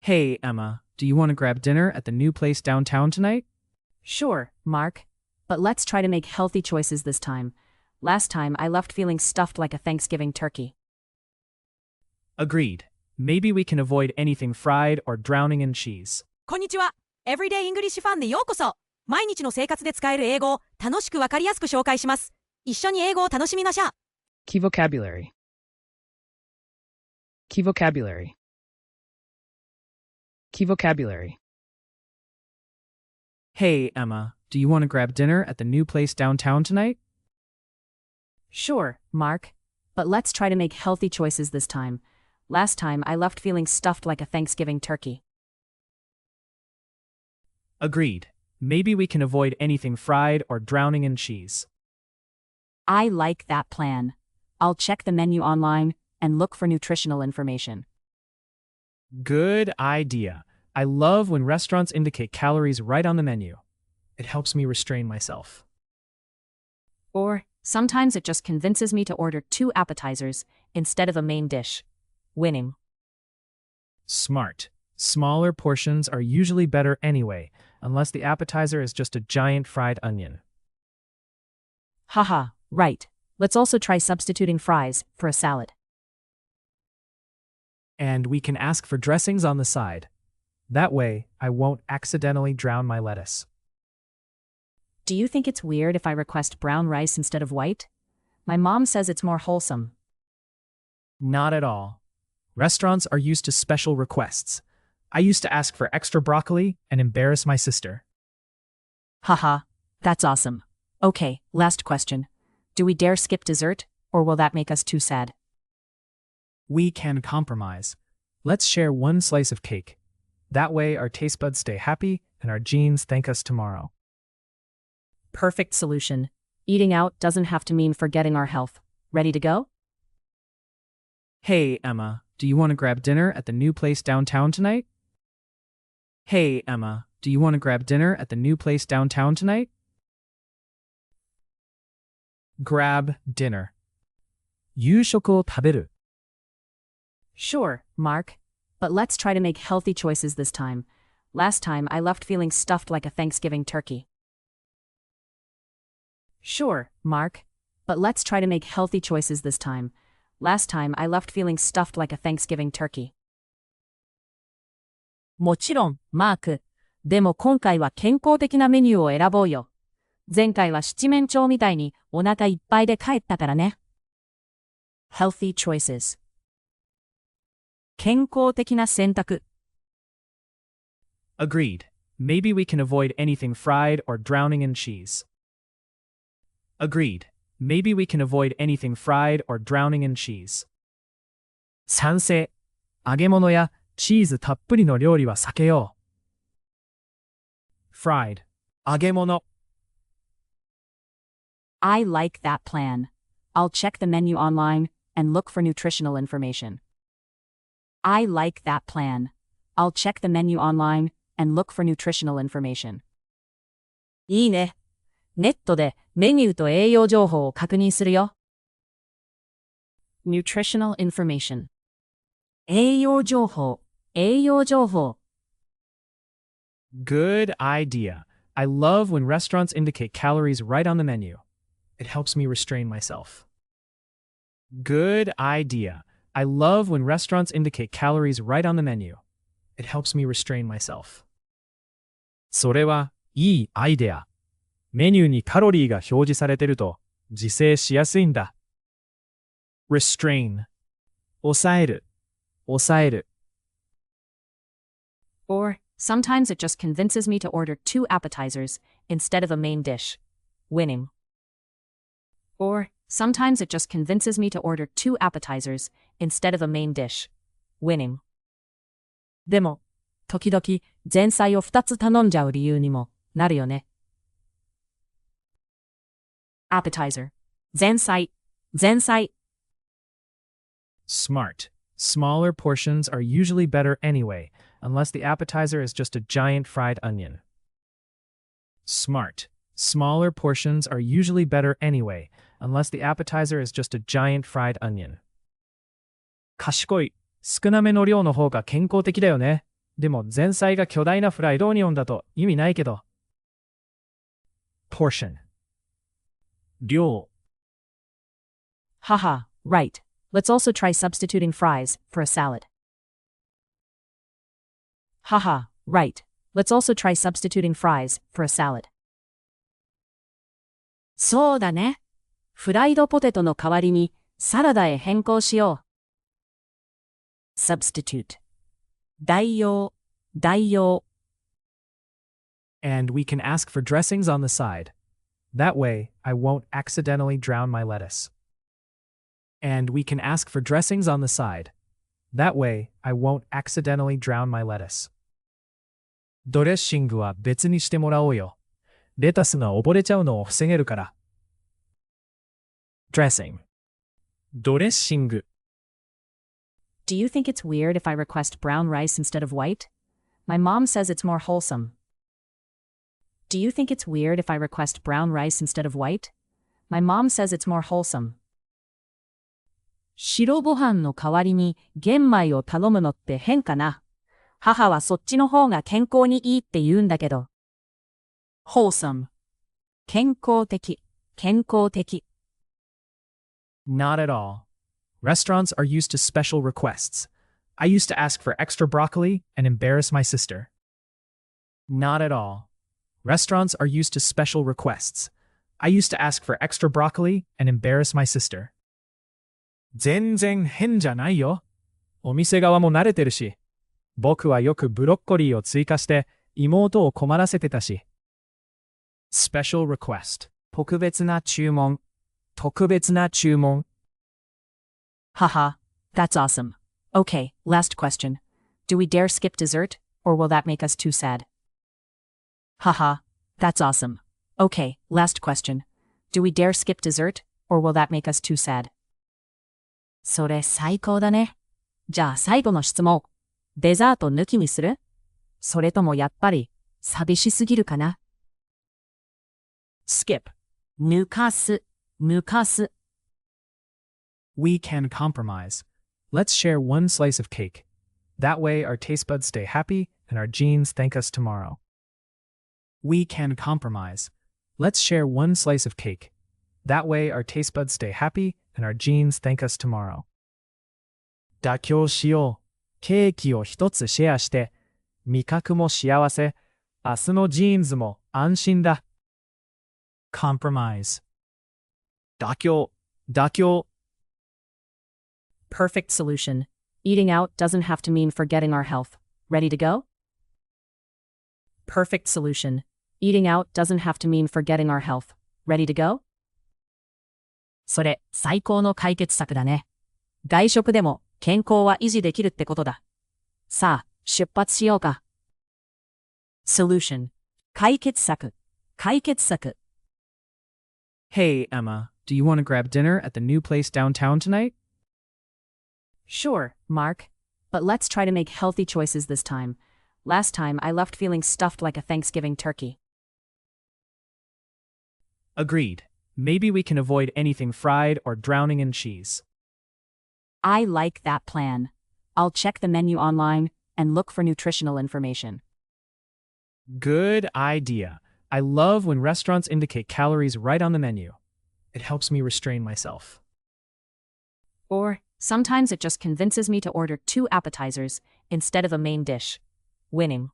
Hey, Emma, do you want to grab dinner at the new place downtown tonight? Sure, Mark. But let's try to make healthy choices this time. Last time I left feeling stuffed like a Thanksgiving turkey. Agreed. Maybe we can avoid anything fried or drowning in cheese. こんにちは。Everyday English ファンでようこそ。毎日の生活で使える英語を楽しくわかりやすく紹介します。一緒に英語を楽しみましょう。Key vocabulary. Key vocabulary. Key vocabulary. Hey, Emma, do you want to grab dinner at the new place downtown tonight? Sure, Mark. But let's try to make healthy choices this time. Last time I left feeling stuffed like a Thanksgiving turkey. Agreed. Maybe we can avoid anything fried or drowning in cheese. I like that plan. I'll check the menu online and look for nutritional information. Good idea. I love when restaurants indicate calories right on the menu. It helps me restrain myself. Or sometimes it just convinces me to order 2 appetizers instead of a main dish. Winning. Smart. Smaller portions are usually better anyway, unless the appetizer is just a giant fried onion. Haha, right. Let's also try substituting fries for a salad. And we can ask for dressings on the side. That way, I won't accidentally drown my lettuce. Do you think it's weird if I request brown rice instead of white? My mom says it's more wholesome. Not at all. Restaurants are used to special requests. I used to ask for extra broccoli and embarrass my sister. Haha, that's awesome. Okay, last question. Do we dare skip dessert, or will that make us too sad? We can compromise. Let's share one slice of cake. That way our taste buds stay happy and our genes thank us tomorrow. Perfect solution. Eating out doesn't have to mean forgetting our health. Ready to go? Hey, Emma, do you want to grab dinner at the new place downtown tonight? Hey, Emma, do you want to grab dinner at the new place downtown tonight? Grab dinner. 夕食を食べる. Sure, Mark. But let's try to make healthy choices this time. Last time I left feeling stuffed like a Thanksgiving turkey. Sure, Mark. But let's try to make healthy choices this time. Last time I left feeling stuffed like a Thanksgiving turkey. もちろん、マーク。でも今回は健康的なメニューを選ぼうよ。前回は七面鳥みたいにお腹いっぱいで帰ったからね。Healthy choices. 健康的な選択。Agreed. Maybe we can avoid anything fried or drowning in cheese. Agreed. Maybe we can avoid anything fried or drowning in cheese. 賛成。揚げ物やチーズたっぷりの料理は避けよう。Fried. 揚げ物。I like that plan. I'll check the menu online and look for nutritional information. I like that plan. I'll check the menu online and look for nutritional information. いいね。ネットでメニューと栄養情報を確認するよ。Nutritional information. 栄養情報。栄養情報。Good idea. I love when restaurants indicate calories right on the menu. It helps me restrain myself. Good idea. I love when restaurants indicate calories right on the menu. It helps me restrain myself. それはいいアイデア。メニューにカロリーが表示されてると自制しやすいんだ。Restrain. 抑える。抑える。Or sometimes it just convinces me to order 2 appetizers instead of a main dish. Winning. Or sometimes it just convinces me to order 2 appetizers instead of a main dish. Winning. でも、時々前菜を2つ頼んじゃう理由にもなるよね。Appetizer. 前菜。前菜。Smart. Smaller portions are usually better anyway, unless the appetizer is just a giant fried onion. Smart. Smaller portions are usually better anyway, unless the appetizer is just a giant fried onion. 賢い。少なめの量の方が健康的だよね。でも前菜が巨大なフライドオニオンだと意味ないけど。portion 量 Haha, right. Let's also try substituting fries for a salad. Haha, right. Let's also try substituting fries for a salad. そうだね。フライドポテトの代わりにサラダへ変更しよう。substitute 代用、代用。And we can ask for dressings on the side. That way, I won't accidentally drown my lettuce. And we can ask for dressings on the side. That way, I won't accidentally drown my lettuce. ドレッシングは別にしてもらおうよ。レタスが溺れちゃうのを防げるから。dressing ドレッシング Do you think it's weird if I request brown rice instead of white? My mom says it's more wholesome. Do you think it's weird if I request brown rice instead of white? My mom says it's more wholesome. 白ご飯の代わりに玄米を頼むのって変かな。母はそっちの方が健康にいいって言うんだけど。wholesome 健康的、健康的。Not at all. Restaurants are used to special requests. I used to ask for extra broccoli and embarrass my sister. Not at all. Restaurants are used to special requests. I used to ask for extra broccoli and embarrass my sister. 全然変じゃないよ。お店側も慣れてるし。僕はよくブロッコリーを追加して妹を困らせてたし。Special request 特別な注文。特別な注文。Haha, that's awesome. Okay, last question. Do we dare skip dessert, or will that make us too sad? Haha, that's awesome. Okay, last question. Do we dare skip dessert, or will that make us too sad? それ最高だね。じゃあ最後の質問。デザート抜きにする？それともやっぱり寂しすぎるかな？ skip 抜かす、抜かす。We can compromise. Let's share one slice of cake. That way our taste buds stay happy and our genes thank us tomorrow. We can compromise. Let's share one slice of cake. That way our taste buds stay happy and our genes thank us tomorrow. 妥協しよう。ケーキを一つシェアして、味覚も幸せ、明日のジーンズも安心だ。compromise 妥協、妥協。Perfect solution. Eating out doesn't have to mean forgetting our health. Ready to go? Perfect solution. Eating out doesn't have to mean forgetting our health. Ready to go? それ最高の解決策だね。外食でも健康は維持できるってことだ。さあ、出発しようか。Solution. 解決策、解決策。Hey, Emma, do you want to grab dinner at the new place downtown tonight? Sure, Mark. But let's try to make healthy choices this time. Last time I left feeling stuffed like a Thanksgiving turkey. Agreed. Maybe we can avoid anything fried or drowning in cheese. I like that plan. I'll check the menu online and look for nutritional information. Good idea. I love when restaurants indicate calories right on the menu. It helps me restrain myself. Or sometimes it just convinces me to order 2 appetizers instead of a main dish. Winning.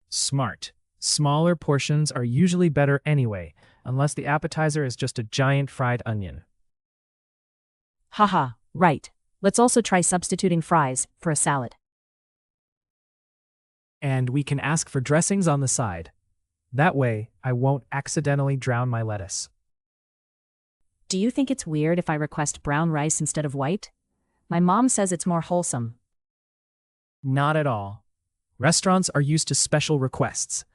Smart. Smaller portions are usually better anyway, unless the appetizer is just a giant fried onion. Haha, right. Let's also try substituting fries for a salad. And we can ask for dressings on the side. That way, I won't accidentally drown my lettuce. Do you think it's weird if I request brown rice instead of white? My mom says it's more wholesome. Not at all. Restaurants are used to special requests.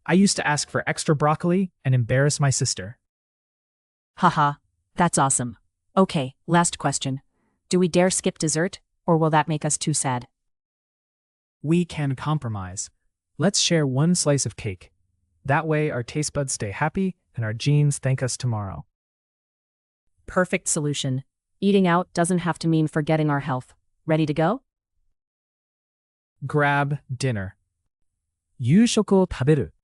I used to ask for extra broccoli and embarrass my sister. Haha, that's awesome. Okay, last question. Do we dare skip dessert, or will that make us too sad? We can compromise. Let's share one slice of cake. That way our taste buds stay happy and our genes thank us tomorrow. Perfect solution. Eating out doesn't have to mean forgetting our health. Ready to go? grab dinner, 夕食を食べる。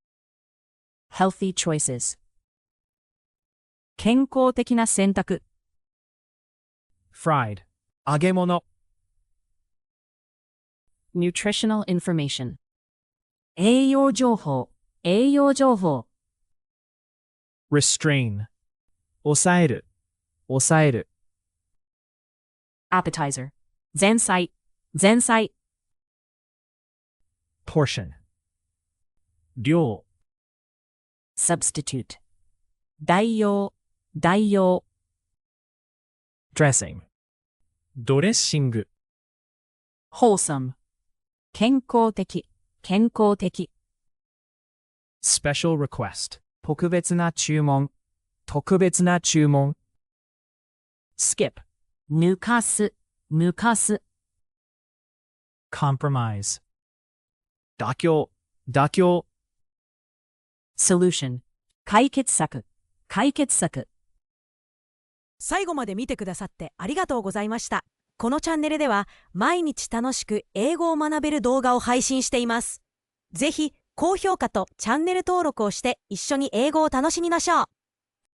healthy choices, 健康的な選択。fried, 揚げ物、nutritional information, 栄養情報。栄養情報。restrain, 抑える。抑える。appetizer, 前菜。前菜。portion, 量。substitute, 代用。代用。dressing, ドレッシング。wholesome。健康的。健康的。special request, 特別な注文。特別な注文。skip, 抜かす。抜かす。compromise, 妥協。妥協。solution, 解決策。解決策。最後まで見てくださってありがとうございました。このチャンネルでは毎日楽しく英語を学べる動画を配信しています。ぜひ高評価とチャンネル登録をして一緒に英語を楽しみましょう。